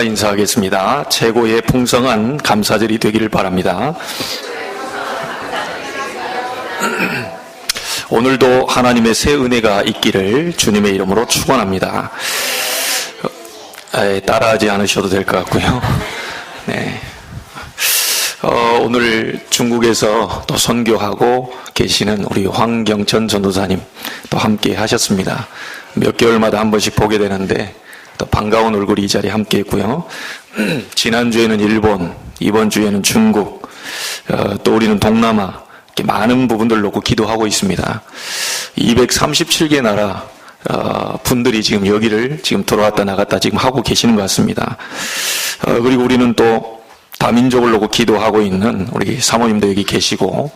인사하겠습니다. 최고의 풍성한 감사절이 되기를 바랍니다. 오늘도 하나님의 새 은혜가 있기를 주님의 이름으로 축원합니다. 따라하지 않으셔도 될 것 같고요. 네. 오늘 중국에서 또 선교하고 계시는 우리 황경천 전도사님 또 함께 하셨습니다. 몇 개월마다 한 번씩 보게 되는데 또 반가운 얼굴이 이 자리에 함께 했고요. 지난주에는 일본, 이번 주에는 중국, 또 우리는 동남아, 이렇게 많은 부분들 놓고 기도하고 있습니다. 237개 나라 분들이 지금 여기를 지금 들어왔다 나갔다 지금 하고 계시는 것 같습니다. 그리고 우리는 또 다민족을 놓고 기도하고 있는 우리 사모님도 여기 계시고,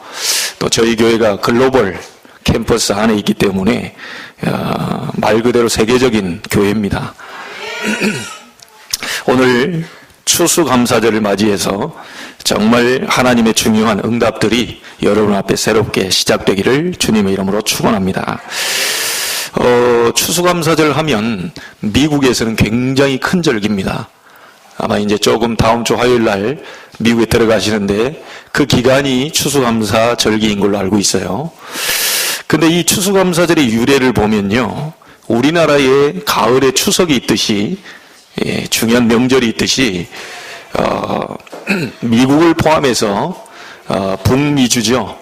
또 저희 교회가 글로벌 캠퍼스 안에 있기 때문에 말 그대로 세계적인 교회입니다. 오늘 추수감사절을 맞이해서 정말 하나님의 중요한 응답들이 여러분 앞에 새롭게 시작되기를 주님의 이름으로 축원합니다. 추수감사절 하면 미국에서는 굉장히 큰 절기입니다. 아마 이제 조금 다음 주 화요일 날 미국에 들어가시는데 그 기간이 추수감사 절기인 걸로 알고 있어요. 근데 이 추수감사절의 유래를 보면요, 우리나라에 가을에 추석이 있듯이, 중요한 명절이 있듯이 미국을 포함해서 북미주죠,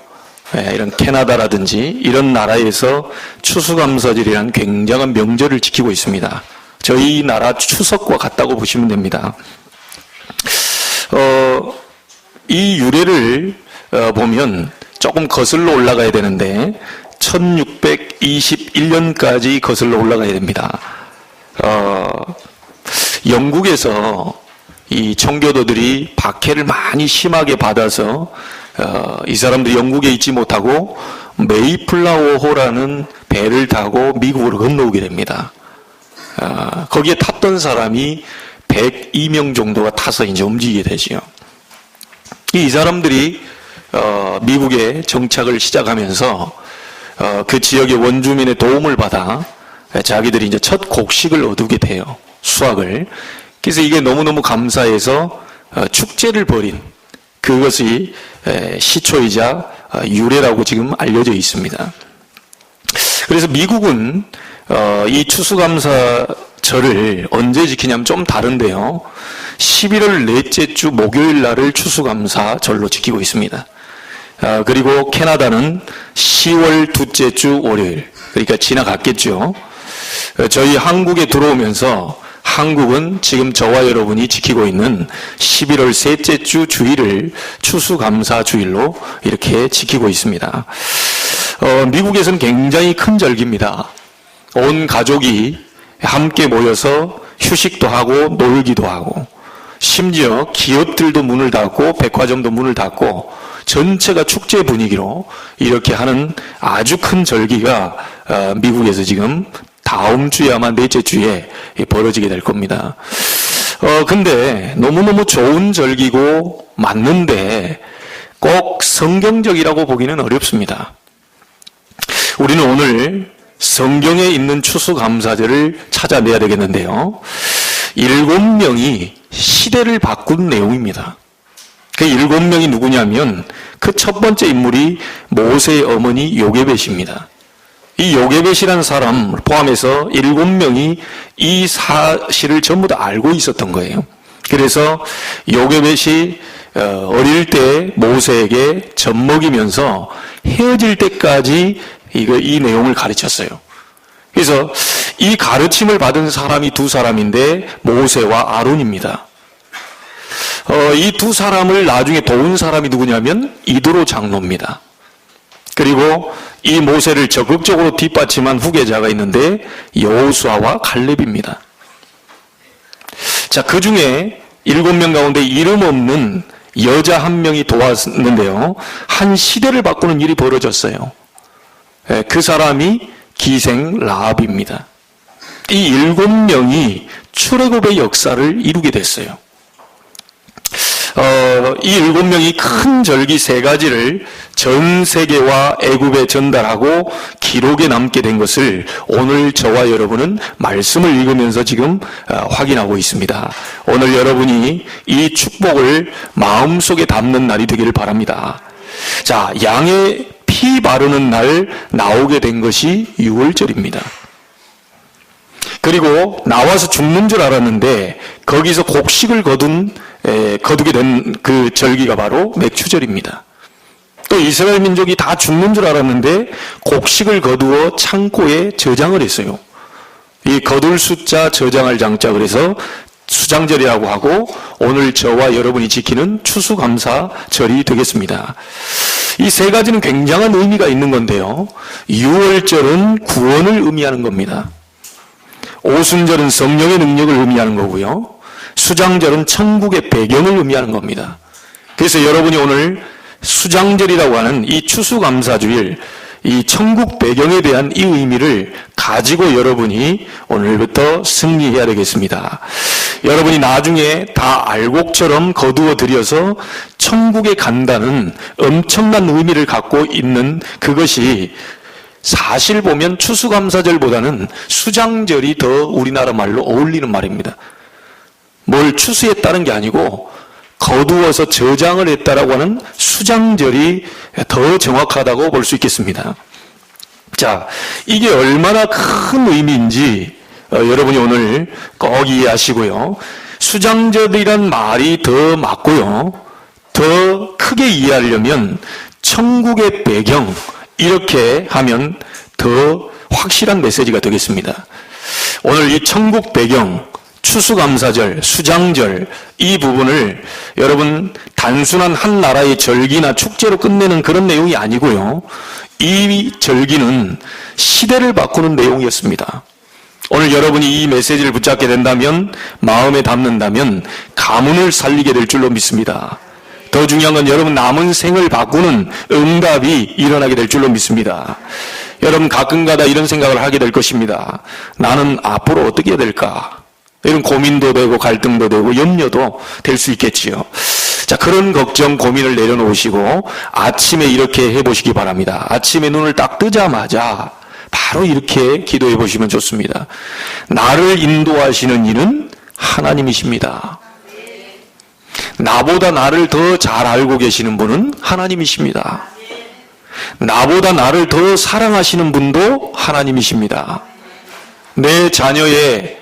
이런 캐나다라든지 이런 나라에서 추수감사절이라는 굉장한 명절을 지키고 있습니다. 저희 나라 추석과 같다고 보시면 됩니다. 이 유래를 보면 조금 거슬러 올라가야 되는데 1621년까지 거슬러 올라가야 됩니다. 영국에서 이 청교도들이 박해를 많이 심하게 받아서 이 사람들이 영국에 있지 못하고 메이플라워호라는 배를 타고 미국으로 건너오게 됩니다. 거기에 탔던 사람이 102명 정도가 타서 이제 움직이게 되지요. 이 사람들이 미국에 정착을 시작하면서 그 지역의 원주민의 도움을 받아 자기들이 이제 첫 곡식을 얻게 돼요. 수확을. 그래서 이게 너무너무 감사해서 축제를 벌인, 그것이 시초이자 유래라고 지금 알려져 있습니다. 그래서 미국은 이 추수감사절을 언제 지키냐면 좀 다른데요. 11월 넷째 주 목요일 날을 추수감사절로 지키고 있습니다. 그리고 캐나다는 10월 둘째 주 월요일, 그러니까 지나갔겠죠. 저희 한국에 들어오면서 한국은 지금 저와 여러분이 지키고 있는 11월 셋째 주 주일을 추수감사 주일로 이렇게 지키고 있습니다. 미국에서는 굉장히 큰 절기입니다. 온 가족이 함께 모여서 휴식도 하고 놀기도 하고, 심지어 기업들도 문을 닫고 백화점도 문을 닫고 전체가 축제 분위기로 이렇게 하는 아주 큰 절기가 미국에서 지금 다음 주에 아마 넷째 주에 벌어지게 될 겁니다. 근데 너무너무 좋은 절기고 맞는데 꼭 성경적이라고 보기는 어렵습니다. 우리는 오늘 성경에 있는 추수감사절을 찾아내야 되겠는데요. 7명이 시대를 바꾼 내용입니다. 그 7명이 누구냐면 그 첫 번째 인물이 모세의 어머니 요게벳입니다. 이 요게벳이라는 사람 포함해서 7명이 이 사실을 전부 다 알고 있었던 거예요. 그래서 요게벳이 어릴 때 모세에게 젖먹이면서 헤어질 때까지 이 내용을 가르쳤어요. 그래서 이 가르침을 받은 사람이 두 사람인데 모세와 아론입니다. 이 두 사람을 나중에 도운 사람이 누구냐면 이도로 장로입니다. 그리고 이 모세를 적극적으로 뒷받침한 후계자가 있는데 여호수아와 갈렙입니다. 자, 그 중에 7명 가운데 이름 없는 여자 한 명이 도왔는데요, 한 시대를 바꾸는 일이 벌어졌어요. 그 사람이 기생 라합입니다. 이 7명이 출애굽의 역사를 이루게 됐어요. 이 7명이 큰 절기 3가지를 전 세계와 애굽에 전달하고 기록에 남게 된 것을 오늘 저와 여러분은 말씀을 읽으면서 지금 확인하고 있습니다. 오늘 여러분이 이 축복을 마음속에 담는 날이 되기를 바랍니다. 자, 양의 피 바르는 날 나오게 된 것이 6월절입니다. 그리고 나와서 죽는 줄 알았는데 거기서 곡식을 거두게 된 그 절기가 바로 맥추절입니다. 또 이스라엘 민족이 다 죽는 줄 알았는데 곡식을 거두어 창고에 저장을 했어요. 이 거둘 숫자 저장할 장자, 그래서 수장절이라고 하고 오늘 저와 여러분이 지키는 추수감사절이 되겠습니다. 이 3가지는 굉장한 의미가 있는 건데요. 6월절은 구원을 의미하는 겁니다. 오순절은 성령의 능력을 의미하는 거고요. 수장절은 천국의 배경을 의미하는 겁니다. 그래서 여러분이 오늘 수장절이라고 하는 이 추수감사주일, 이 천국 배경에 대한 이 의미를 가지고 여러분이 오늘부터 승리해야 되겠습니다. 여러분이 나중에 다 알곡처럼 거두어 들여서 천국에 간다는 엄청난 의미를 갖고 있는 그것이 사실 보면 추수감사절보다는 수장절이 더 우리나라 말로 어울리는 말입니다. 뭘 추수했다는 게 아니고 거두어서 저장을 했다라고 하는 수장절이 더 정확하다고 볼 수 있겠습니다. 자, 이게 얼마나 큰 의미인지 여러분이 오늘 꼭 이해하시고요. 수장절이란 말이 더 맞고요. 더 크게 이해하려면 천국의 배경, 이렇게 하면 더 확실한 메시지가 되겠습니다. 오늘 이 천국 배경, 추수감사절, 수장절, 이 부분을 여러분 단순한 한 나라의 절기나 축제로 끝내는 그런 내용이 아니고요. 이 절기는 시대를 바꾸는 내용이었습니다. 오늘 여러분이 이 메시지를 붙잡게 된다면, 마음에 담는다면 가문을 살리게 될 줄로 믿습니다. 더 중요한 건 여러분 남은 생을 바꾸는 응답이 일어나게 될 줄로 믿습니다. 여러분 가끔가다 이런 생각을 하게 될 것입니다. 나는 앞으로 어떻게 해야 될까? 이런 고민도 되고 갈등도 되고 염려도 될 수 있겠지요. 자, 그런 걱정, 고민을 내려놓으시고 아침에 이렇게 해보시기 바랍니다. 아침에 눈을 딱 뜨자마자 바로 이렇게 기도해 보시면 좋습니다. 나를 인도하시는 이는 하나님이십니다. 나보다 나를 더 잘 알고 계시는 분은 하나님이십니다. 나보다 나를 더 사랑하시는 분도 하나님이십니다. 내 자녀를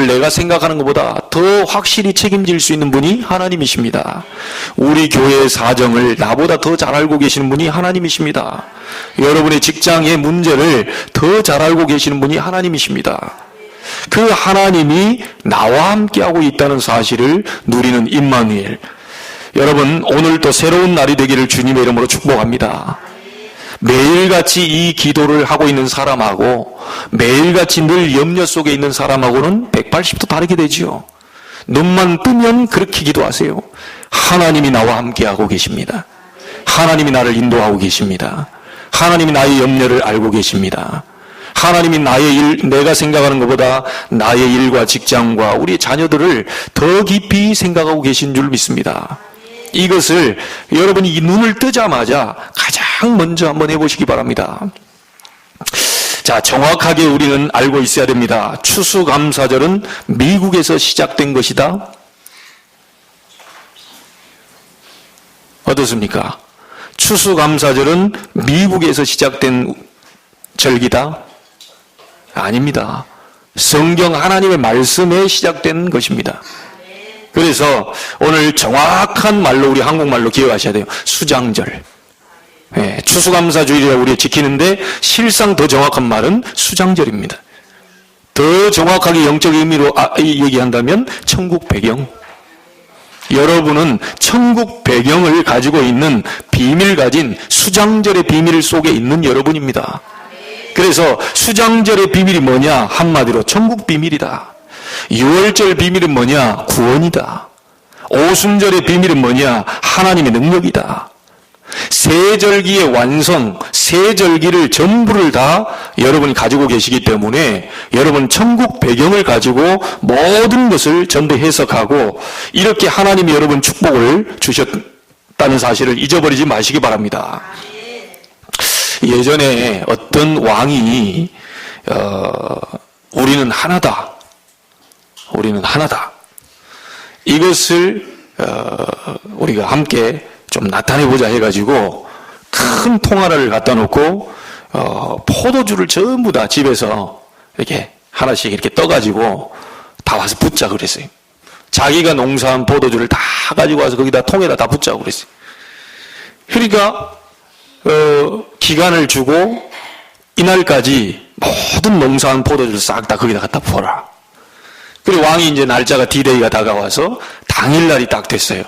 내가 생각하는 것보다 더 확실히 책임질 수 있는 분이 하나님이십니다. 우리 교회의 사정을 나보다 더 잘 알고 계시는 분이 하나님이십니다. 여러분의 직장의 문제를 더 잘 알고 계시는 분이 하나님이십니다. 그 하나님이 나와 함께하고 있다는 사실을 누리는 임마누엘. 여러분 오늘 또 새로운 날이 되기를 주님의 이름으로 축복합니다. 매일같이 이 기도를 하고 있는 사람하고 매일같이 늘 염려 속에 있는 사람하고는 180도 다르게 되지요. 눈만 뜨면 그렇게 기도하세요. 하나님이 나와 함께하고 계십니다. 하나님이 나를 인도하고 계십니다. 하나님이 나의 염려를 알고 계십니다. 하나님이 내가 생각하는 것보다 나의 일과 직장과 우리 자녀들을 더 깊이 생각하고 계신 줄 믿습니다. 이것을 여러분이 이 눈을 뜨자마자 가장 먼저 한번 해보시기 바랍니다. 자, 정확하게 우리는 알고 있어야 됩니다. 추수감사절은 미국에서 시작된 것이다. 어떻습니까? 추수감사절은 미국에서 시작된 절기다? 아닙니다. 성경 하나님의 말씀에 시작된 것입니다. 그래서 오늘 정확한 말로 우리 한국말로 기억하셔야 돼요. 수장절. 예, 추수감사주일이라고 우리가 지키는데 실상 더 정확한 말은 수장절입니다. 더 정확하게 영적 의미로 얘기한다면 천국 배경. 여러분은 천국 배경을 가지고 있는 비밀 가진 수장절의 비밀 속에 있는 여러분입니다. 그래서 수장절의 비밀이 뭐냐? 한마디로 천국 비밀이다. 6월절 비밀은 뭐냐? 구원이다. 오순절의 비밀은 뭐냐? 하나님의 능력이다. 세절기의 완성, 세절기를 전부를 다 여러분이 가지고 계시기 때문에 여러분 천국 배경을 가지고 모든 것을 전부 해석하고 이렇게 하나님이 여러분 축복을 주셨다는 사실을 잊어버리지 마시기 바랍니다. 예전에 어떤 왕이 우리는 하나다. 우리는 하나다. 이것을 우리가 함께 좀 나타내보자 해가지고 큰 통화를 갖다 놓고 포도주를 전부 다 집에서 이렇게 하나씩 이렇게 떠가지고 다 와서 붓자 그랬어요. 자기가 농사한 포도주를 다 가지고 와서 거기다 통에다 다 붓자고 그랬어요. 그러니까 기간을 주고 이날까지 모든 농사한 포도주를 싹 다 거기다 갖다 부어라. 그리고 왕이 이제 날짜가 디데이가 다가와서 당일날이 딱 됐어요.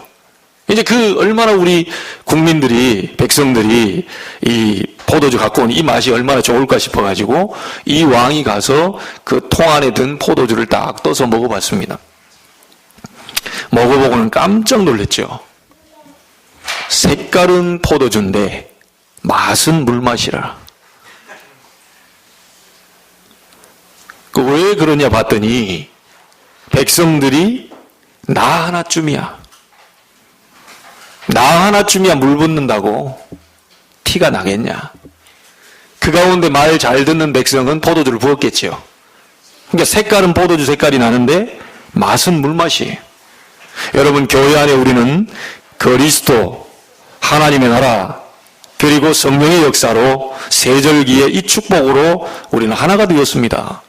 이제 그 얼마나 우리 국민들이, 백성들이 이 포도주 갖고 온 이 맛이 얼마나 좋을까 싶어가지고 이 왕이 가서 그 통 안에 든 포도주를 딱 떠서 먹어봤습니다. 먹어보고는 깜짝 놀랐죠. 색깔은 포도주인데 맛은 물맛이라. 왜 그러냐 봤더니 백성들이 나 하나쯤이야. 나 하나쯤이야 물 붓는다고 티가 나겠냐. 그 가운데 말 잘 듣는 백성은 포도주를 부었겠지요. 그러니까 색깔은 포도주 색깔이 나는데 맛은 물맛이에요. 여러분, 교회 안에 우리는 그리스도, 하나님의 나라, 그리고 성령의 역사로 세절기의 이 축복으로 우리는 하나가 되었습니다.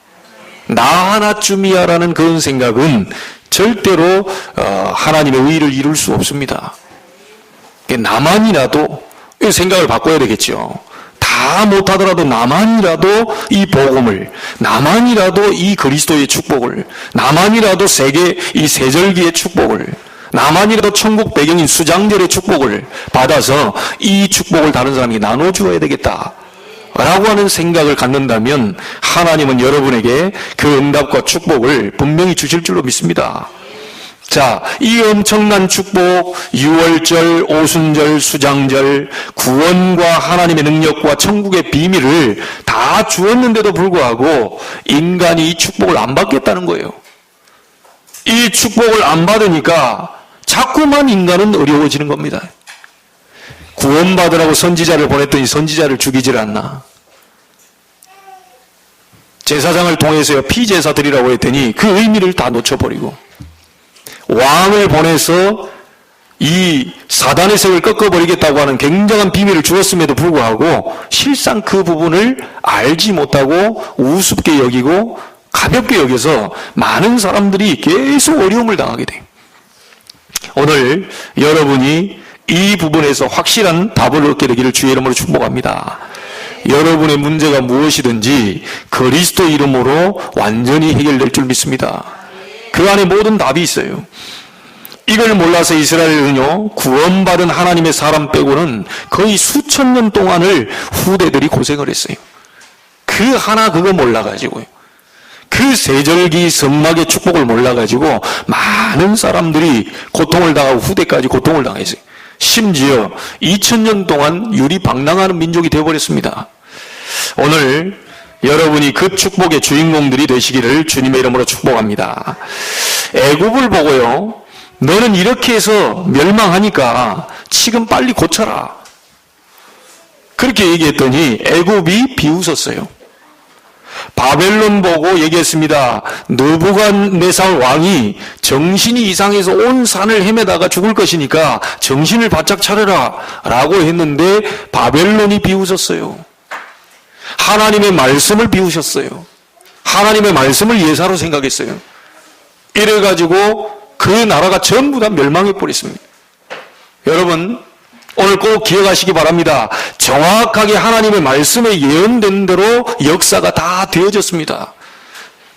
나 하나쯤이야 라는 그런 생각은 절대로 하나님의 의를 이룰 수 없습니다. 나만이라도 이 생각을 바꿔야 되겠죠. 다 못하더라도 나만이라도 이 복음을, 나만이라도 이 그리스도의 축복을, 나만이라도 세계 이 세절기의 축복을, 나만이라도 천국 배경인 수장절의 축복을 받아서 이 축복을 다른 사람에게 나눠주어야 되겠다 라고 하는 생각을 갖는다면 하나님은 여러분에게 그 응답과 축복을 분명히 주실 줄로 믿습니다. 자, 이 엄청난 축복, 유월절, 오순절, 수장절, 구원과 하나님의 능력과 천국의 비밀을 다 주었는데도 불구하고 인간이 이 축복을 안 받겠다는 거예요. 이 축복을 안 받으니까 자꾸만 인간은 어려워지는 겁니다. 구원받으라고 선지자를 보냈더니 선지자를 죽이질 않나. 제사장을 통해서요 피제사 드리라고 했더니 그 의미를 다 놓쳐버리고, 왕을 보내서 이 사단의 색을 꺾어버리겠다고 하는 굉장한 비밀을 주었음에도 불구하고 실상 그 부분을 알지 못하고 우습게 여기고 가볍게 여겨서 많은 사람들이 계속 어려움을 당하게 돼요. 오늘 여러분이 이 부분에서 확실한 답을 얻게 되기를 주의 이름으로 축복합니다. 여러분의 문제가 무엇이든지 그리스도 이름으로 완전히 해결될 줄 믿습니다. 그 안에 모든 답이 있어요. 이걸 몰라서 이스라엘은요, 구원받은 하나님의 사람 빼고는 거의 수천 년 동안을 후대들이 고생을 했어요. 그 하나 그거 몰라가지고요. 그 세절기 성막의 축복을 몰라가지고 많은 사람들이 고통을 당하고 후대까지 고통을 당했어요. 심지어 2000년 동안 유리방랑하는 민족이 되어버렸습니다. 오늘 여러분이 그 축복의 주인공들이 되시기를 주님의 이름으로 축복합니다. 애굽을 보고요, 너는 이렇게 해서 멸망하니까 지금 빨리 고쳐라, 그렇게 얘기했더니 애굽이 비웃었어요. 바벨론 보고 얘기했습니다. 느부갓네살 왕이 정신이 이상해서 온 산을 헤매다가 죽을 것이니까 정신을 바짝 차려라 라고 했는데 바벨론이 비웃었어요. 하나님의 말씀을 비우셨어요. 하나님의 말씀을 예사로 생각했어요. 이래가지고 그 나라가 전부 다 멸망해 버렸습니다. 여러분, 오늘 꼭 기억하시기 바랍니다. 정확하게 하나님의 말씀에 예언된 대로 역사가 다 되어졌습니다.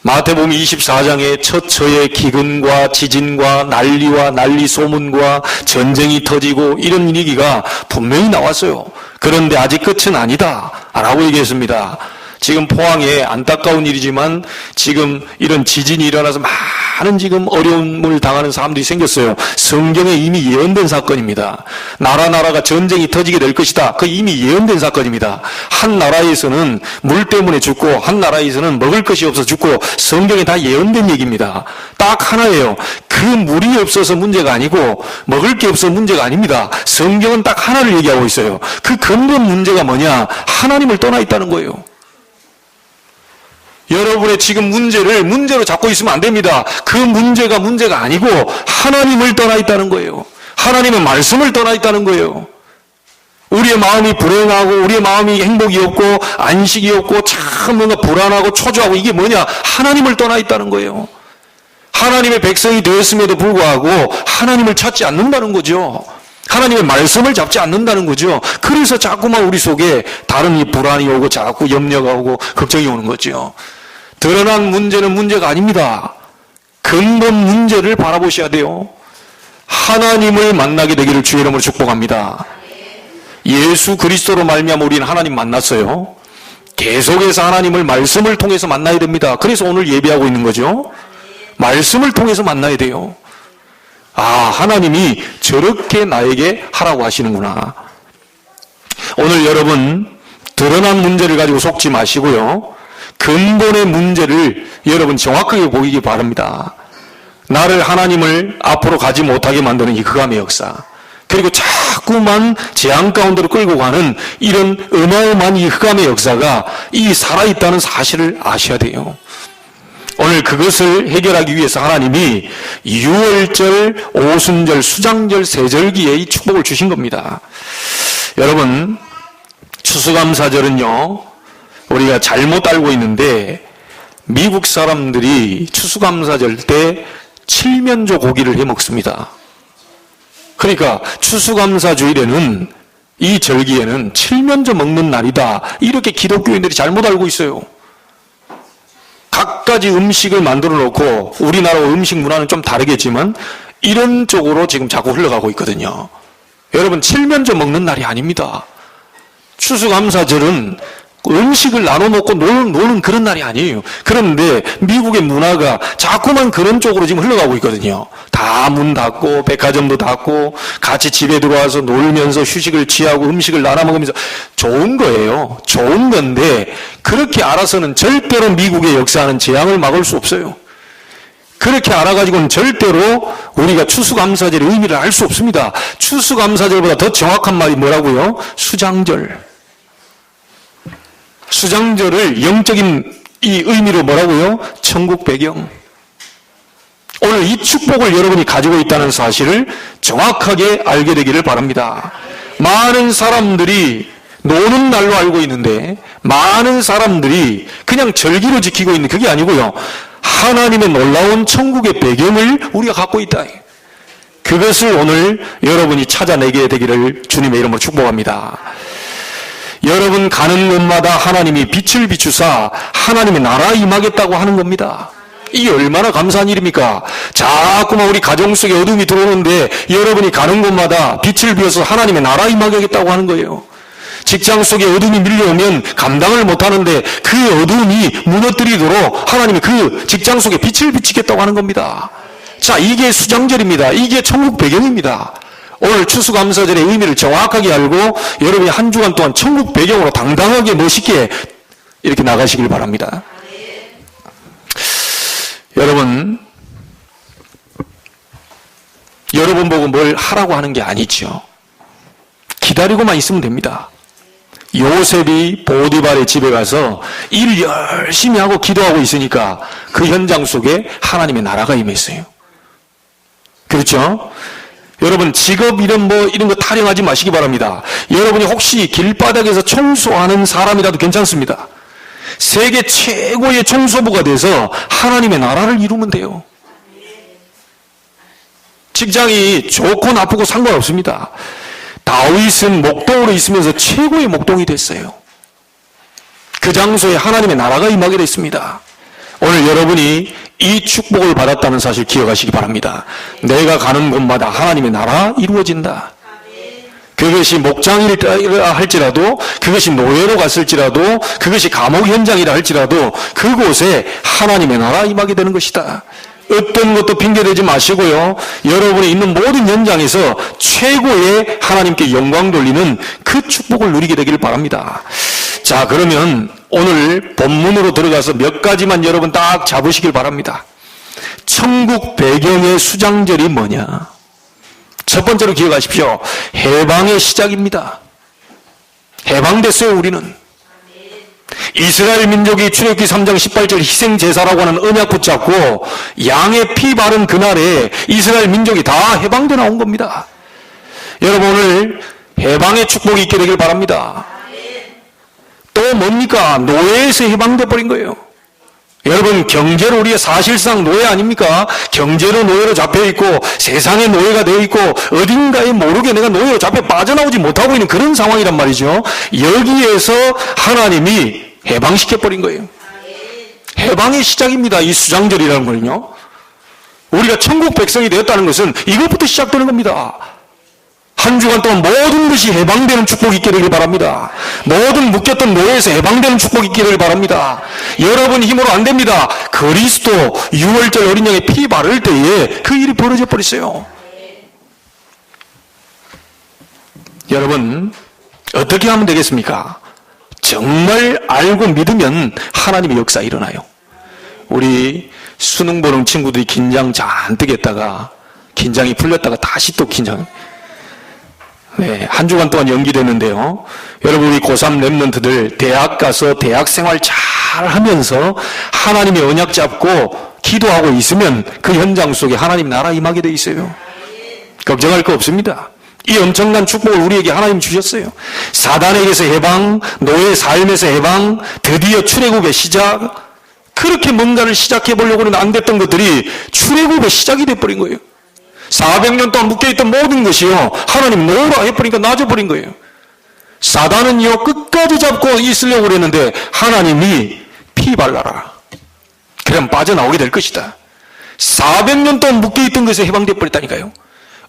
마태복음 24장에 처처의 기근과 지진과 난리와 난리 소문과 전쟁이 터지고 이런 얘기가 분명히 나왔어요. 그런데 아직 끝은 아니다 라고 얘기했습니다. 지금 포항에 안타까운 일이지만 지금 이런 지진이 일어나서 많은 지금 어려움을 당하는 사람들이 생겼어요. 성경에 이미 예언된 사건입니다. 나라가 전쟁이 터지게 될 것이다. 그 이미 예언된 사건입니다. 한 나라에서는 물 때문에 죽고 한 나라에서는 먹을 것이 없어서 죽고 성경에 다 예언된 얘기입니다. 딱 하나예요. 그 물이 없어서 문제가 아니고 먹을 게 없어서 문제가 아닙니다. 성경은 딱 하나를 얘기하고 있어요. 그 근본 문제가 뭐냐? 하나님을 떠나 있다는 거예요. 여러분의 지금 문제로 잡고 있으면 안 됩니다. 그 문제가 아니고 하나님을 떠나 있다는 거예요. 하나님의 말씀을 떠나 있다는 거예요. 우리의 마음이 불행하고 우리의 마음이 행복이 없고 안식이 없고 참 뭔가 불안하고 초조하고 이게 뭐냐? 하나님을 떠나 있다는 거예요. 하나님의 백성이 되었음에도 불구하고 하나님을 찾지 않는다는 거죠. 하나님의 말씀을 잡지 않는다는 거죠. 그래서 자꾸만 우리 속에 다른 이 불안이 오고 자꾸 염려가 오고 걱정이 오는 거죠. 드러난 문제는 문제가 아닙니다. 근본 문제를 바라보셔야 돼요. 하나님을 만나게 되기를 주의 이름으로 축복합니다. 예수 그리스도로 말미암아 우리는 하나님 만났어요. 계속해서 하나님을 말씀을 통해서 만나야 됩니다. 그래서 오늘 예배하고 있는 거죠. 말씀을 통해서 만나야 돼요. 아, 하나님이 저렇게 나에게 하라고 하시는구나. 오늘 여러분 드러난 문제를 가지고 속지 마시고요. 근본의 문제를 여러분 정확하게 보이기 바랍니다. 나를 하나님을 앞으로 가지 못하게 만드는 이 흑암의 역사, 그리고 자꾸만 재앙 가운데로 끌고 가는 이런 어마어마한 이 흑암의 역사가 이 살아있다는 사실을 아셔야 돼요. 오늘 그것을 해결하기 위해서 하나님이 유월절, 오순절, 수장절, 세절기에 이 축복을 주신 겁니다. 여러분, 추수감사절은요, 우리가 잘못 알고 있는데 미국 사람들이 추수감사절 때 칠면조 고기를 해 먹습니다. 그러니까 추수감사주일에는, 이 절기에는 칠면조 먹는 날이다, 이렇게 기독교인들이 잘못 알고 있어요. 각가지 음식을 만들어 놓고, 우리나라 음식 문화는 좀 다르겠지만 이런 쪽으로 지금 자꾸 흘러가고 있거든요. 여러분, 칠면조 먹는 날이 아닙니다. 추수감사절은 음식을 나눠 먹고 노는 그런 날이 아니에요. 그런데 미국의 문화가 자꾸만 그런 쪽으로 지금 흘러가고 있거든요. 다 문 닫고 백화점도 닫고 같이 집에 들어와서 놀면서 휴식을 취하고 음식을 나눠 먹으면서, 좋은 거예요. 좋은 건데 그렇게 알아서는 절대로 미국의 역사하는 재앙을 막을 수 없어요. 그렇게 알아가지고는 절대로 우리가 추수감사절의 의미를 알 수 없습니다. 추수감사절보다 더 정확한 말이 뭐라고요? 수장절. 수장절을 영적인 이 의미로 뭐라고요? 천국 배경. 오늘 이 축복을 여러분이 가지고 있다는 사실을 정확하게 알게 되기를 바랍니다. 많은 사람들이 노는 날로 알고 있는데, 많은 사람들이 그냥 절기로 지키고 있는, 그게 아니고요, 하나님의 놀라운 천국의 배경을 우리가 갖고 있다. 그것을 오늘 여러분이 찾아내게 되기를 주님의 이름으로 축복합니다. 여러분 가는 곳마다 하나님이 빛을 비추사 하나님의 나라 임하겠다고 하는 겁니다. 이게 얼마나 감사한 일입니까? 자꾸만 우리 가정 속에 어둠이 들어오는데 여러분이 가는 곳마다 빛을 비워서 하나님의 나라 임하겠다고 하는 거예요. 직장 속에 어둠이 밀려오면 감당을 못하는데 그 어둠이 무너뜨리도록 하나님이 그 직장 속에 빛을 비치겠다고 하는 겁니다. 자, 이게 수장절입니다. 이게 천국 배경입니다. 오늘 추수감사절의 의미를 정확하게 알고 여러분이 한 주간 동안 천국 배경으로 당당하게 멋있게 이렇게 나가시길 바랍니다. 여러분 보고 뭘 하라고 하는 게 아니죠. 기다리고만 있으면 됩니다. 요셉이 보디발의 집에 가서 일 열심히 하고 기도하고 있으니까 그 현장 속에 하나님의 나라가 임했어요. 그렇죠? 여러분, 직업 이런 거 타령하지 마시기 바랍니다. 여러분이 혹시 길바닥에서 청소하는 사람이라도 괜찮습니다. 세계 최고의 청소부가 돼서 하나님의 나라를 이루면 돼요. 직장이 좋고 나쁘고 상관없습니다. 다윗은 목동으로 있으면서 최고의 목동이 됐어요. 그 장소에 하나님의 나라가 임하게 됐습니다. 오늘 여러분이 이 축복을 받았다는 사실 기억하시기 바랍니다. 내가 가는 곳마다 하나님의 나라 이루어진다. 그것이 목장이라 할지라도, 그것이 노예로 갔을지라도, 그것이 감옥 현장이라 할지라도 그곳에 하나님의 나라 임하게 되는 것이다. 어떤 것도 핑계대지 마시고요. 여러분이 있는 모든 현장에서 최고의 하나님께 영광 돌리는 그 축복을 누리게 되기를 바랍니다. 자, 그러면 오늘 본문으로 들어가서 몇 가지만 여러분 딱 잡으시길 바랍니다. 천국 배경의 수장절이 뭐냐? 첫 번째로 기억하십시오. 해방의 시작입니다. 해방됐어요, 우리는. 이스라엘 민족이 출애굽기 3장 18절 희생제사라고 하는 언약 붙잡고 양의 피 바른 그날에 이스라엘 민족이 다 해방돼 나온 겁니다. 여러분, 오늘 해방의 축복이 있게 되길 바랍니다. 또 뭡니까? 노예에서 해방돼 버린 거예요. 여러분, 경제로 우리가 사실상 노예 아닙니까? 경제로 노예로 잡혀있고 세상에 노예가 되어있고 어딘가에 모르게 내가 노예로 잡혀 빠져나오지 못하고 있는 그런 상황이란 말이죠. 여기에서 하나님이 해방시켜버린 거예요. 해방의 시작입니다. 이 수장절이라는 거는요. 우리가 천국 백성이 되었다는 것은 이것부터 시작되는 겁니다. 한 주간 동안 모든 것이 해방되는 축복이 있게 되길 바랍니다. 모든 묶였던 노예에서 해방되는 축복이 있게 되길 바랍니다. 여러분 힘으로 안 됩니다. 그리스도 6월절 어린 양의 피 바를 때에 그 일이 벌어져 버렸어요. 여러분, 어떻게 하면 되겠습니까? 정말 알고 믿으면 하나님의 역사 일어나요. 우리 수능 보는 친구들이 긴장 잔뜩 했다가 긴장이 풀렸다가 다시 또 긴장. 네, 한 주간 동안 연기됐는데요. 여러분, 우리 고3 랩런트들 대학 가서 대학 생활 잘 하면서 하나님의 언약 잡고 기도하고 있으면 그 현장 속에 하나님 나라 임하게 돼 있어요. 걱정할 거 없습니다. 이 엄청난 축복을 우리에게 하나님 주셨어요. 사단에게서 해방, 노예 삶에서 해방, 드디어 출애굽의 시작. 그렇게 뭔가를 시작해 보려고는 안 됐던 것들이 출애굽의 시작이 돼버린 거예요. 400년 동안 묶여있던 모든 것이요, 하나님 노라 해버리니까 나져버린 거예요. 사단은요, 끝까지 잡고 있으려고 그랬는데 하나님이 피 발라라. 그럼 빠져나오게 될 것이다. 400년 동안 묶여있던 것에 해방되어 버렸다니까요.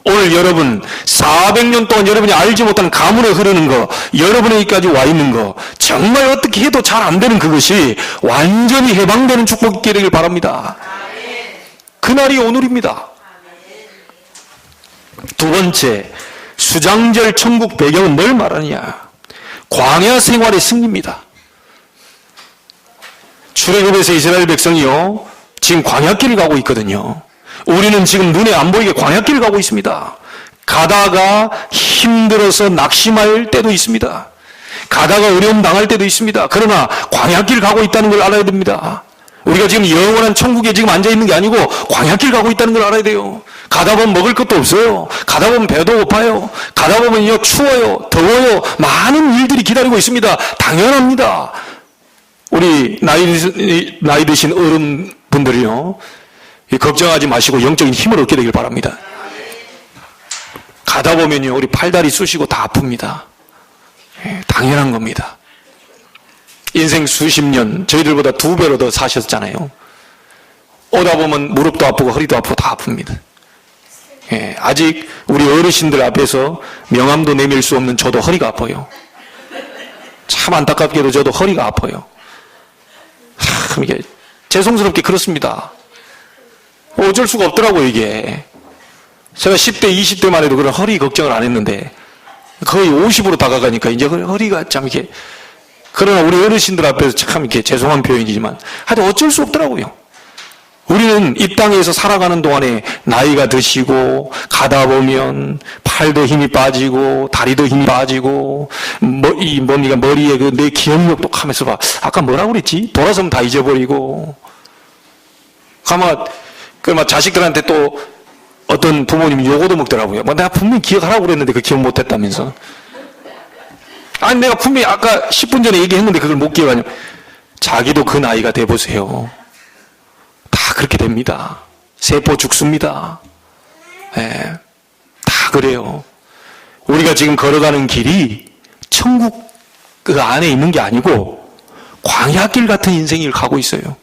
오늘 여러분 400년 동안 여러분이 알지 못하는 가문에 흐르는 거, 여러분에게까지 와 있는 거, 정말 어떻게 해도 잘 안 되는 그것이 완전히 해방되는 축복이 있게 되길 바랍니다. 그날이 오늘입니다. 두 번째, 수장절 천국 배경은 뭘 말하느냐? 광야 생활의 승리입니다. 출애굽에서 이스라엘 백성이요, 지금 광야길을 가고 있거든요. 우리는 지금 눈에 안 보이게 광야길을 가고 있습니다. 가다가 힘들어서 낙심할 때도 있습니다. 가다가 어려움 당할 때도 있습니다. 그러나 광야길 가고 있다는 걸 알아야 됩니다. 우리가 지금 영원한 천국에 지금 앉아있는 게 아니고 광야길 가고 있다는 걸 알아야 돼요. 가다 보면 먹을 것도 없어요. 가다 보면 배도 고파요. 가다 보면요, 추워요, 더워요. 많은 일들이 기다리고 있습니다. 당연합니다. 우리 나이 드신 어른분들이요, 걱정하지 마시고 영적인 힘을 얻게 되길 바랍니다. 가다 보면요, 우리 팔다리 쑤시고 다 아픕니다. 당연한 겁니다. 인생 수십 년, 저희들보다 2배로 더 사셨잖아요. 오다 보면 무릎도 아프고 허리도 아프고 다 아픕니다. 아직 우리 어르신들 앞에서 명함도 내밀 수 없는 저도 허리가 아파요. 참 안타깝게도 저도 허리가 아파요. 참 이게 죄송스럽게 그렇습니다. 어쩔 수가 없더라고요, 이게. 제가 10대, 20대만 해도 그런 허리 걱정을 안 했는데 거의 50으로 다가가니까 이제 허리가 참 이렇게, 그러나 우리 어르신들 앞에서 참 이렇게 죄송한 표현이지만 하여튼 어쩔 수 없더라고요. 우리는 이 땅에서 살아가는 동안에 나이가 드시고 가다 보면 팔도 힘이 빠지고 다리도 힘이 빠지고 머리에 그 내 기억력도 하면서 봐. 아까 뭐라고 그랬지? 돌아서면 다 잊어버리고. 아마 자식들한테 또 어떤 부모님이 요거도 먹더라고요. 내가 분명히 기억하라고 그랬는데 그 기억 못했다면서. 아니 내가 분명히 아까 10분 전에 얘기했는데 그걸 못 기억하냐. 자기도 그 나이가 돼보세요. 다 그렇게 됩니다. 세포 죽습니다. 다 그래요. 우리가 지금 걸어가는 길이 천국 그 안에 있는 게 아니고 광야길 같은 인생을 가고 있어요.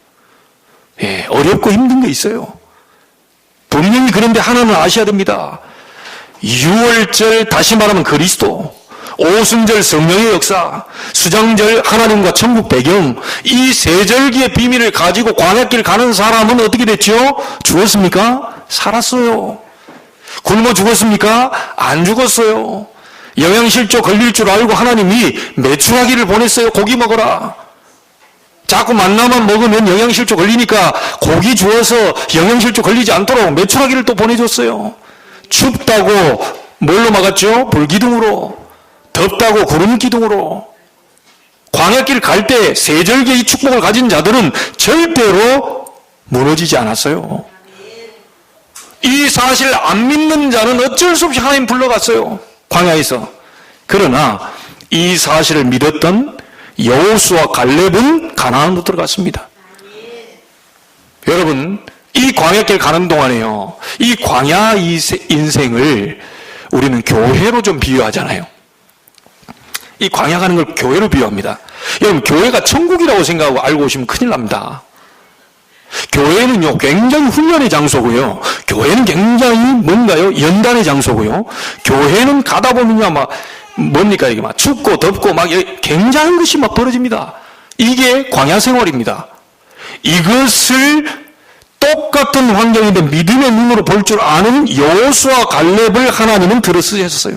어렵고 힘든 게 있어요. 분명히. 그런데 하나는 아셔야 됩니다. 유월절, 다시 말하면 그리스도, 오순절 성령의 역사, 수장절 하나님과 천국 배경, 이 세 절기의 비밀을 가지고 광야길 가는 사람은 어떻게 됐죠? 죽었습니까? 살았어요. 굶어 죽었습니까? 안 죽었어요. 영양실조 걸릴 줄 알고 하나님이 메추라기를 보냈어요. 고기 먹어라. 자꾸 만나만 먹으면 영양실조 걸리니까 고기 주어서 영양실조 걸리지 않도록 메추라기를 또 보내줬어요. 춥다고 뭘로 막았죠? 불기둥으로. 덥다고 구름기둥으로. 광야길 갈 때 세절기의 축복을 가진 자들은 절대로 무너지지 않았어요. 이 사실 안 믿는 자는 어쩔 수 없이 하나님 불러갔어요. 광야에서. 그러나 이 사실을 믿었던 여호수아 갈렙은 가나안으로 들어갔습니다. 여러분, 이 광야길 가는 동안에요, 이 광야 인생을 우리는 교회로 좀 비유하잖아요. 이 광야 가는 걸 교회로 비유합니다. 여러분, 교회가 천국이라고 생각하고 알고 오시면 큰일 납니다. 교회는요, 굉장히 훈련의 장소고요. 교회는 굉장히 뭔가요? 연단의 장소고요. 교회는 가다 보면요, 뭡니까, 이게 춥고 덥고 굉장한 것이 벌어집니다. 이게 광야 생활입니다. 이것을 똑같은 환경인데 믿음의 눈으로 볼 줄 아는 여호수아 갈렙을 하나님은 들어 쓰셨어요.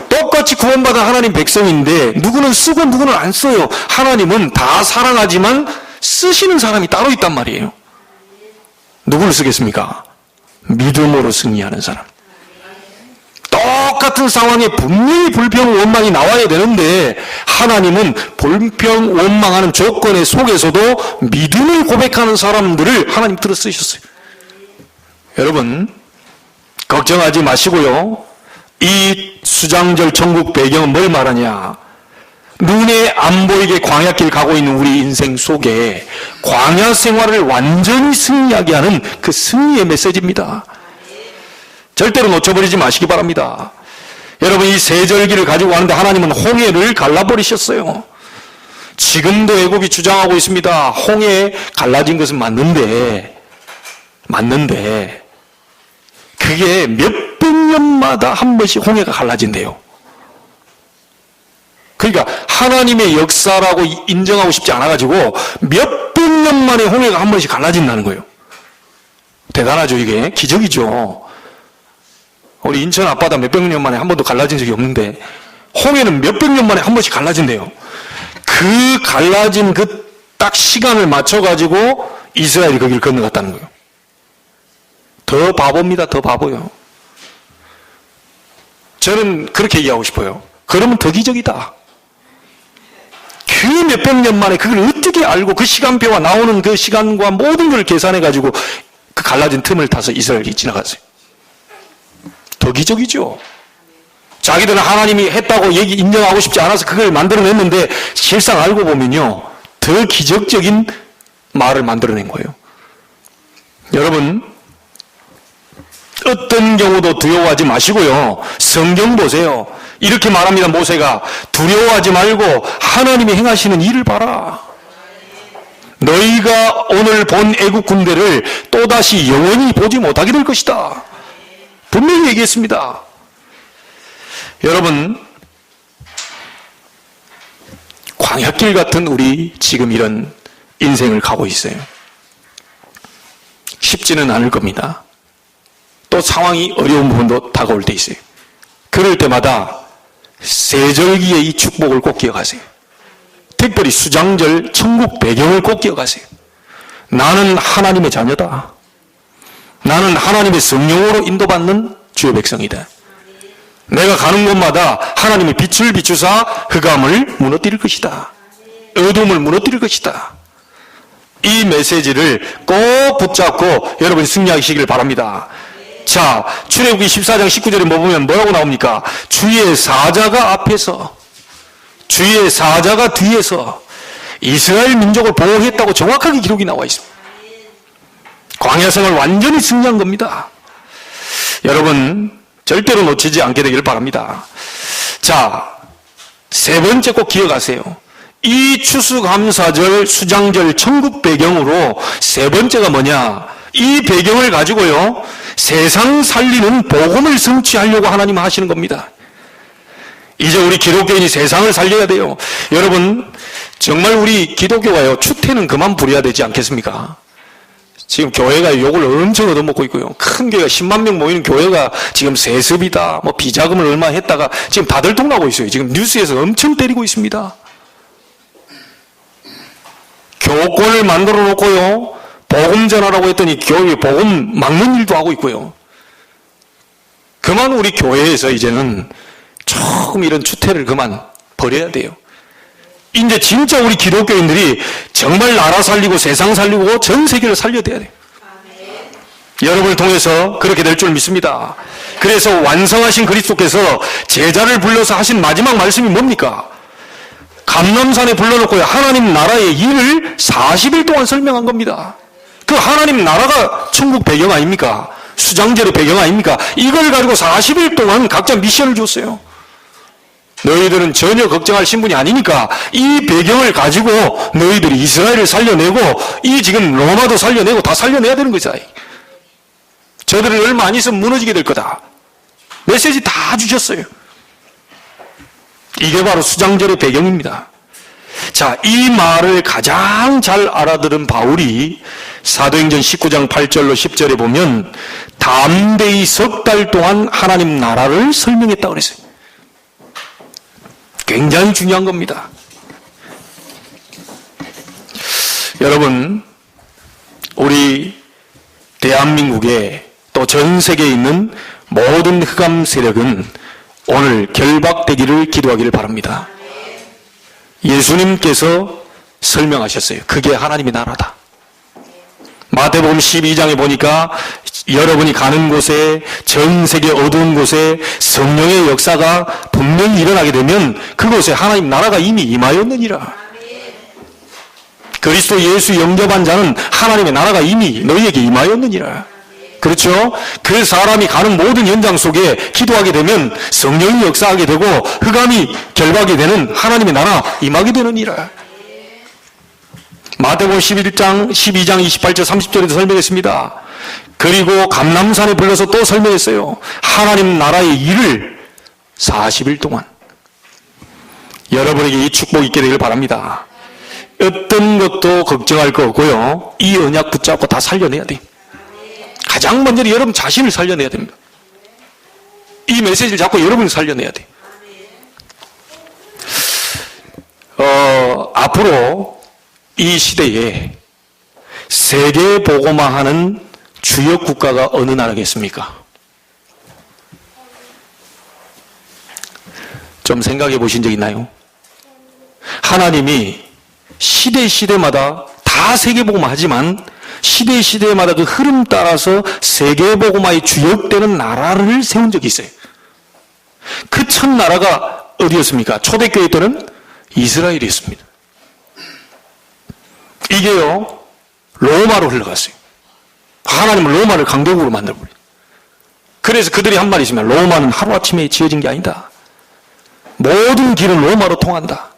똑같이 구원받은 하나님 백성인데 누구는 쓰고 누구는 안 써요. 하나님은 다 사랑하지만 쓰시는 사람이 따로 있단 말이에요. 누구를 쓰겠습니까? 믿음으로 승리하는 사람. 똑같은 상황에 분명히 불평, 원망이 나와야 되는데 하나님은 불평, 원망하는 조건의 속에서도 믿음을 고백하는 사람들을 하나님 들어 쓰셨어요. 여러분, 걱정하지 마시고요. 이 수장절 천국 배경은 뭘 말하냐? 눈에 안 보이게 광야길 가고 있는 우리 인생 속에 광야 생활을 완전히 승리하게 하는 그 승리의 메시지입니다. 절대로 놓쳐버리지 마시기 바랍니다. 여러분, 이 세절기를 가지고 가는데 하나님은 홍해를 갈라버리셨어요. 지금도 애굽이 주장하고 있습니다. 홍해 갈라진 것은 맞는데 그게 몇백 년마다 한 번씩 홍해가 갈라진대요. 그러니까 하나님의 역사라고 인정하고 싶지 않아가지고 몇백 년 만에 홍해가 한 번씩 갈라진다는 거예요. 대단하죠. 이게 기적이죠. 우리 인천 앞바다 몇백 년 만에 한 번도 갈라진 적이 없는데 홍해는 몇백 년 만에 한 번씩 갈라진대요. 그 갈라진 그 딱 시간을 맞춰가지고 이스라엘이 거기를 건너갔다는 거예요. 더 바보입니다. 더 바보요. 저는 그렇게 얘기하고 싶어요. 그러면 더 기적이다. 그 몇백 년 만에 그걸 어떻게 알고 그 시간표가 나오는 그 시간과 모든 걸 계산해가지고 그 갈라진 틈을 타서 이스라엘이 지나갔어요. 더 기적이죠. 자기들은 하나님이 했다고 인정하고 싶지 않아서 그걸 만들어냈는데 실상 알고 보면요, 더 기적적인 말을 만들어낸 거예요. 여러분, 어떤 경우도 두려워하지 마시고요. 성경 보세요. 이렇게 말합니다. 모세가 두려워하지 말고 하나님이 행하시는 일을 봐라. 너희가 오늘 본 애국 군대를 또다시 영원히 보지 못하게 될 것이다. 분명히 얘기했습니다. 여러분, 광야길 같은 우리 지금 이런 인생을 가고 있어요. 쉽지는 않을 겁니다. 또 상황이 어려운 부분도 다가올 때 있어요. 그럴 때마다 세절기의 이 축복을 꼭 기억하세요. 특별히 수장절 천국 배경을 꼭 기억하세요. 나는 하나님의 자녀다. 나는 하나님의 성령으로 인도받는 주의 백성이다. 내가 가는 곳마다 하나님의 빛을 비추사 흑암을 무너뜨릴 것이다. 어둠을 무너뜨릴 것이다. 이 메시지를 꼭 붙잡고 여러분이 승리하시길 바랍니다. 자, 출애굽기 14장 19절에 보면 뭐라고 나옵니까? 주의 사자가 앞에서, 주의 사자가 뒤에서 이스라엘 민족을 보호했다고 정확하게 기록이 나와 있습니다. 광야생을 완전히 승리한 겁니다. 여러분, 절대로 놓치지 않게 되기를 바랍니다. 자, 세 번째 꼭 기억하세요. 이 추수감사절, 수장절, 천국 배경으로 세 번째가 뭐냐? 이 배경을 가지고요, 세상 살리는 복음을 성취하려고 하나님 하시는 겁니다. 이제 우리 기독교인이 세상을 살려야 돼요. 여러분, 정말 우리 기독교가요, 추태는 그만 부려야 되지 않겠습니까? 지금 교회가 욕을 엄청 얻어먹고 있고요. 큰 교회가 10만 명 모이는 교회가 지금 세습이다, 뭐 비자금을 얼마 했다가 지금 다들 통나고 있어요. 지금 뉴스에서 엄청 때리고 있습니다. 교권을 만들어 놓고요, 복음 전하라고 했더니 교회 복음 막는 일도 하고 있고요. 그만 우리 교회에서 이제는 조금 이런 추태를 그만 버려야 돼요. 이제 진짜 우리 기독교인들이 정말 나라 살리고 세상 살리고 전 세계를 살려야 돼요. 여러분을 통해서 그렇게 될 줄 믿습니다. 그래서 완성하신 그리스도께서 제자를 불러서 하신 마지막 말씀이 뭡니까? 감람산에 불러놓고 하나님 나라의 일을 40일 동안 설명한 겁니다. 그 하나님 나라가 천국 배경 아닙니까? 수장제로 배경 아닙니까? 이걸 가지고 40일 동안 각자 미션을 줬어요. 너희들은 전혀 걱정할 신분이 아니니까 이 배경을 가지고 너희들이 이스라엘을 살려내고 이 지금 로마도 살려내고 다 살려내야 되는 거죠. 저들은 얼마 안 있으면 무너지게 될 거다. 메시지 다 주셨어요. 이게 바로 수장절의 배경입니다. 자, 이 말을 가장 잘 알아들은 바울이 사도행전 19장 8절로 10절에 보면 담대히 석 달 동안 하나님 나라를 설명했다고 그랬어요. 굉장히 중요한 겁니다. 여러분, 우리 대한민국에 또 전 세계에 있는 모든 흑암 세력은 오늘 결박되기를 기도하기를 바랍니다. 예수님께서 설명하셨어요. 그게 하나님의 나라다. 마태복음 12장에 보니까 여러분이 가는 곳에, 전 세계 어두운 곳에 성령의 역사가 분명히 일어나게 되면 그곳에 하나님 나라가 이미 임하였느니라. 그리스도 예수 영접한 자는 하나님의 나라가 이미 너희에게 임하였느니라. 그렇죠? 그 사람이 가는 모든 현장 속에 기도하게 되면 성령이 역사하게 되고 흑암이 결박이 되는 하나님의 나라 임하게 되느니라. 마태복음 12장 28절 30절에도 설명했습니다. 그리고 감람산에 불러서 또 설명했어요. 하나님 나라의 일을 40일 동안. 여러분에게 이 축복이 있게 되길 바랍니다. 어떤 것도 걱정할 거 없고요, 이 언약 붙잡고 다 살려내야 돼. 가장 먼저 여러분 자신을 살려내야 됩니다. 이 메시지를 잡고 여러분을 살려내야 돼. 앞으로 이 시대에 세계 복음화하는 주요 국가가 어느 나라겠습니까? 좀 생각해 보신 적 있나요? 하나님이 시대마다 다 세계 복음화 하지만 시대마다 그 흐름 따라서 세계 복음화의 주역되는 나라를 세운 적이 있어요. 그 첫 나라가 어디였습니까? 초대교회 때는 이스라엘이었습니다. 이게요, 로마로 흘러갔어요. 하나님은 로마를 강대국으로 만들어버려요. 그래서 그들이 한 말이 있습니다. 로마는 하루아침에 지어진 게 아니다. 모든 길은 로마로 통한다.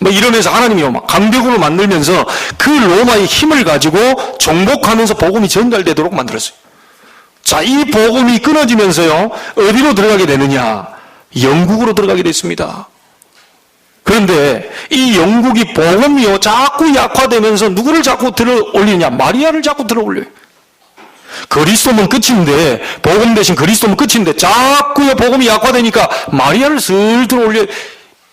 뭐 이러면서 하나님이 강대국으로 만들면서 그 로마의 힘을 가지고 정복하면서 복음이 전달되도록 만들었어요. 자, 이 복음이 끊어지면서요, 어디로 들어가게 되느냐? 영국으로 들어가게 됐습니다. 그런데 이 영국이 복음이요, 자꾸 약화되면서 누구를 자꾸 들어 올리냐? 마리아를 자꾸 들어 올려요. 그리스도면 끝인데, 복음 대신 그리스도면 끝인데, 자꾸요, 복음이 약화되니까 마리아를 슬 들어 올려요.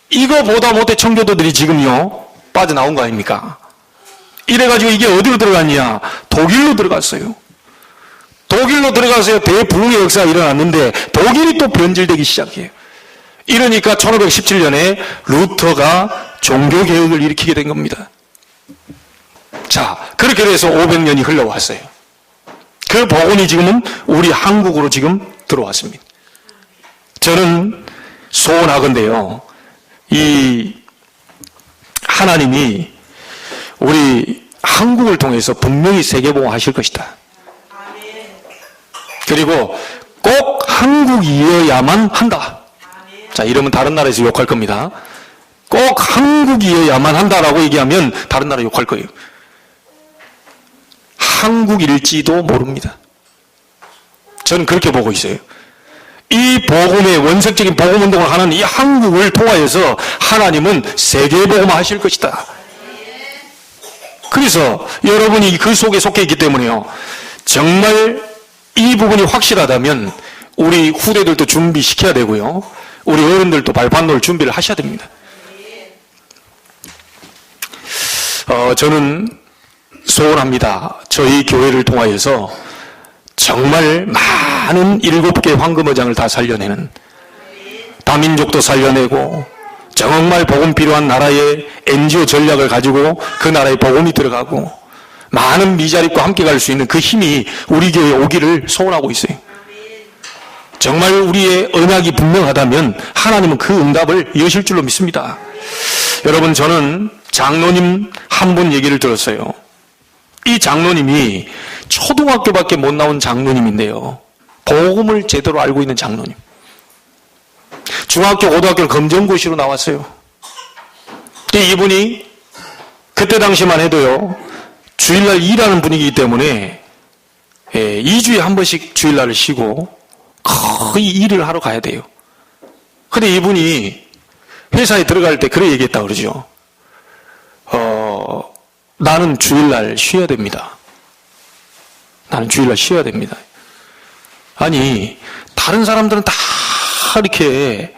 이거보다 못해 청교도들이 지금요, 빠져나온 거 아닙니까? 이래가지고 이게 어디로 들어갔냐? 독일로 들어갔어요. 독일로 들어가서요, 대부흥의 역사가 일어났는데, 독일이 또 변질되기 시작해요. 이러니까 1517년에 루터가 종교개혁을 일으키게 된 겁니다. 자, 그렇게 돼서 500년이 흘러왔어요. 그 복음이 지금은 우리 한국으로 지금 들어왔습니다. 저는 소원하건대요, 이 하나님이 우리 한국을 통해서 분명히 세계복음 하실 것이다. 그리고 꼭 한국이어야만 한다. 자, 이러면 다른 나라에서 욕할 겁니다. 꼭 한국이어야만 한다라고 얘기하면 다른 나라 욕할 거예요. 한국일지도 모릅니다. 저는 그렇게 보고 있어요. 이 복음의 원색적인 복음 운동을 하는 이 한국을 통하여서 하나님은 세계 복음화하실 것이다. 그래서 여러분이 그 속에 속해 있기 때문에요. 정말 이 부분이 확실하다면 우리 후대들도 준비시켜야 되고요. 우리 어른들도 발판 놓을 준비를 하셔야 됩니다. 저는 소원합니다. 저희 교회를 통하여서 정말 많은 7개 황금어장을 다 살려내는, 다민족도 살려내고 정말 복음 필요한 나라의 NGO 전략을 가지고 그 나라에 복음이 들어가고 많은 미자립과 함께 갈 수 있는 그 힘이 우리 교회에 오기를 소원하고 있어요. 정말 우리의 언약이 분명하다면 하나님은 그 응답을 여실 줄로 믿습니다. 여러분, 저는 장로님 한 분 얘기를 들었어요. 이 장로님이 초등학교밖에 못 나온 장로님인데요. 복음을 제대로 알고 있는 장로님. 중학교, 고등학교를 검정고시로 나왔어요. 이분이 그때 당시만 해도요, 주일날 일하는 분위기이기 때문에 2주에 한 번씩 주일날을 쉬고 거의 일을 하러 가야 돼요. 근데 이분이 회사에 들어갈 때 그래 얘기했다 그러죠. 나는 주일날 쉬어야 됩니다. 나는 주일날 쉬어야 됩니다. 아니, 다른 사람들은 다 이렇게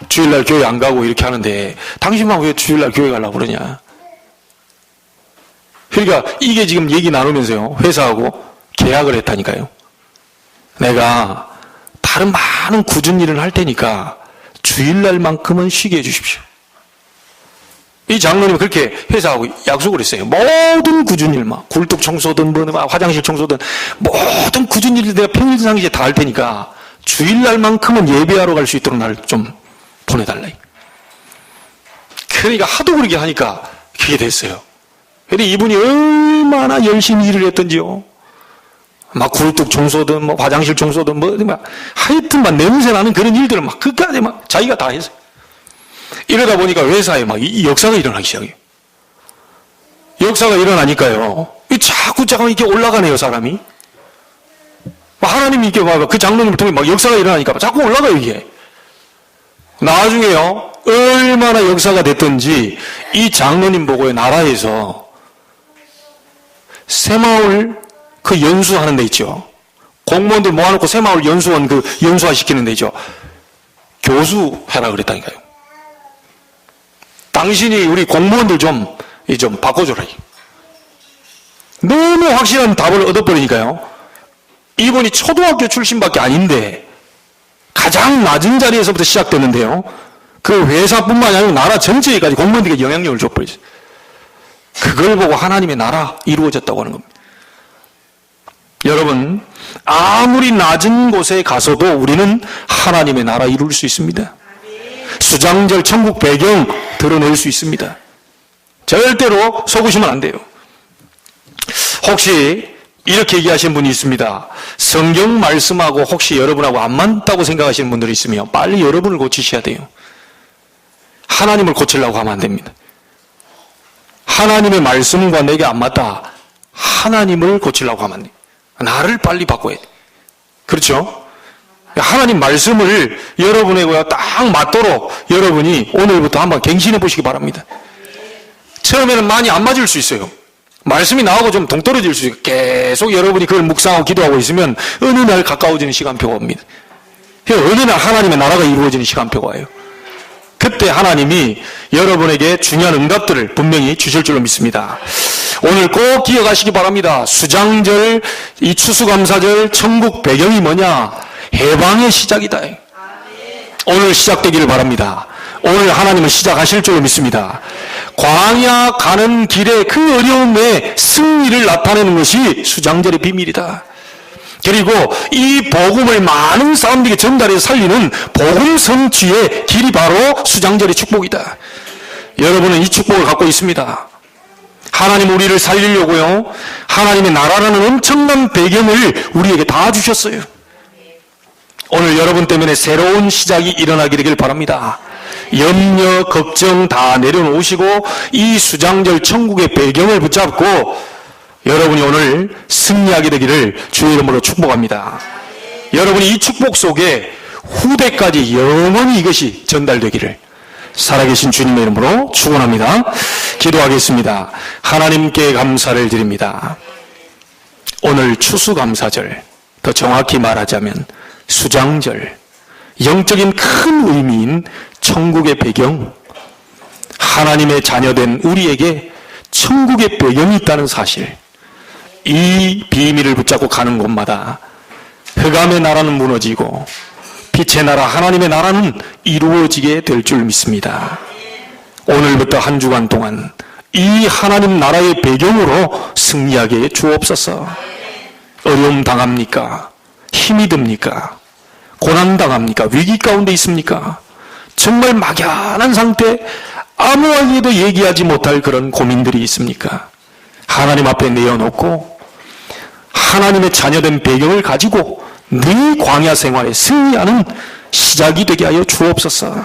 주일날 교회 안 가고 이렇게 하는데 당신만 왜 주일날 교회 가려고 그러냐. 그러니까 이게 지금 얘기 나누면서요, 회사하고 계약을 했다니까요. 내가 다른 많은 굳은 일을 할 테니까 주일날만큼은 쉬게 해주십시오. 이 장로님은 그렇게 회사하고 약속을 했어요. 모든 굳은 일, 굴뚝 청소든 화장실 청소든 모든 굳은 일을 내가 평일상시에 다 할 테니까 주일날만큼은 예배하러 갈 수 있도록 나를 좀 보내달라. 그러니까 하도 그렇게 하니까 그게 됐어요. 근데 이분이 얼마나 열심히 일을 했던지요. 굴뚝 청소든 화장실 청소든 하여튼 냄새 나는 그런 일들을 끝까지 자기가 다 했어요. 이러다 보니까 회사에 이 역사가 일어나기 시작해요. 역사가 일어나니까요, 자꾸 이렇게 올라가네요, 사람이. 하나님이 이렇게 그 장로님을 통해 역사가 일어나니까 자꾸 올라가요, 이게. 나중에요, 얼마나 역사가 됐든지 이 장로님 보고요, 나라에서 새마을 그 연수하는 데 있죠. 공무원들 모아놓고 새마을 연수원 연수화 시키는 데 있죠. 교수 하라 그랬다니까요. 당신이 우리 공무원들 좀 바꿔줘라. 너무 확실한 답을 얻어버리니까요. 이분이 초등학교 출신밖에 아닌데 가장 낮은 자리에서부터 시작됐는데요. 그 회사뿐만 아니라 나라 전체에까지 공무원들에게 영향력을 줘버렸어요. 그걸 보고 하나님의 나라 이루어졌다고 하는 겁니다. 여러분, 아무리 낮은 곳에 가서도 우리는 하나님의 나라 이룰 수 있습니다. 수장절 천국 배경 드러낼 수 있습니다. 절대로 속으시면 안 돼요. 혹시 이렇게 얘기하시는 분이 있습니다. 성경 말씀하고 혹시 여러분하고 안 맞다고 생각하시는 분들이 있으면 빨리 여러분을 고치셔야 돼요. 하나님을 고치려고 하면 안 됩니다. 하나님의 말씀과 내게 안 맞다. 하나님을 고치려고 하면 안 돼요. 나를 빨리 바꿔야 돼. 그렇죠? 하나님 말씀을 여러분에게 딱 맞도록 여러분이 오늘부터 한번 갱신해 보시기 바랍니다. 처음에는 많이 안 맞을 수 있어요. 말씀이 나오고 좀 동떨어질 수 있어요. 계속 여러분이 그걸 묵상하고 기도하고 있으면 어느 날 가까워지는 시간표가 옵니다. 어느 날 하나님의 나라가 이루어지는 시간표가 와요. 그때 하나님이 여러분에게 중요한 응답들을 분명히 주실 줄로 믿습니다. 오늘 꼭 기억하시기 바랍니다. 수장절, 이 추수감사절, 천국 배경이 뭐냐? 해방의 시작이다. 오늘 시작되기를 바랍니다. 오늘 하나님은 시작하실 줄로 믿습니다. 광야 가는 길에 그 어려움에 승리를 나타내는 것이 수장절의 비밀이다. 그리고 이 복음을 많은 사람들에게 전달해서 살리는 복음 성취의 길이 바로 수장절의 축복이다. 여러분은 이 축복을 갖고 있습니다. 하나님 우리를 살리려고요, 하나님의 나라라는 엄청난 배경을 우리에게 다 주셨어요. 오늘 여러분 때문에 새로운 시작이 일어나게 되길 바랍니다. 염려, 걱정 다 내려놓으시고 이 수장절 천국의 배경을 붙잡고 여러분이 오늘 승리하게 되기를 주의 이름으로 축복합니다. 여러분이 이 축복 속에 후대까지 영원히 이것이 전달되기를 살아계신 주님의 이름으로 축원합니다. 기도하겠습니다. 하나님께 감사를 드립니다. 오늘 추수감사절, 더 정확히 말하자면 수장절, 영적인 큰 의미인 천국의 배경, 하나님의 자녀된 우리에게 천국의 배경이 있다는 사실, 이 비밀을 붙잡고 가는 곳마다 흑암의 나라는 무너지고 빛의 나라 하나님의 나라는 이루어지게 될 줄 믿습니다. 오늘부터 한 주간 동안 이 하나님 나라의 배경으로 승리하게 주옵소서. 어려움 당합니까? 힘이 듭니까? 고난 당합니까? 위기 가운데 있습니까? 정말 막연한 상태, 아무에게도 얘기하지 못할 그런 고민들이 있습니까? 하나님 앞에 내어놓고 하나님의 자녀된 배경을 가지고 늘 광야 생활에 승리하는 시작이 되게 하여 주옵소서.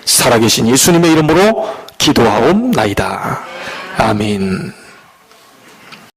살아계신 예수님의 이름으로 기도하옵나이다. 아멘.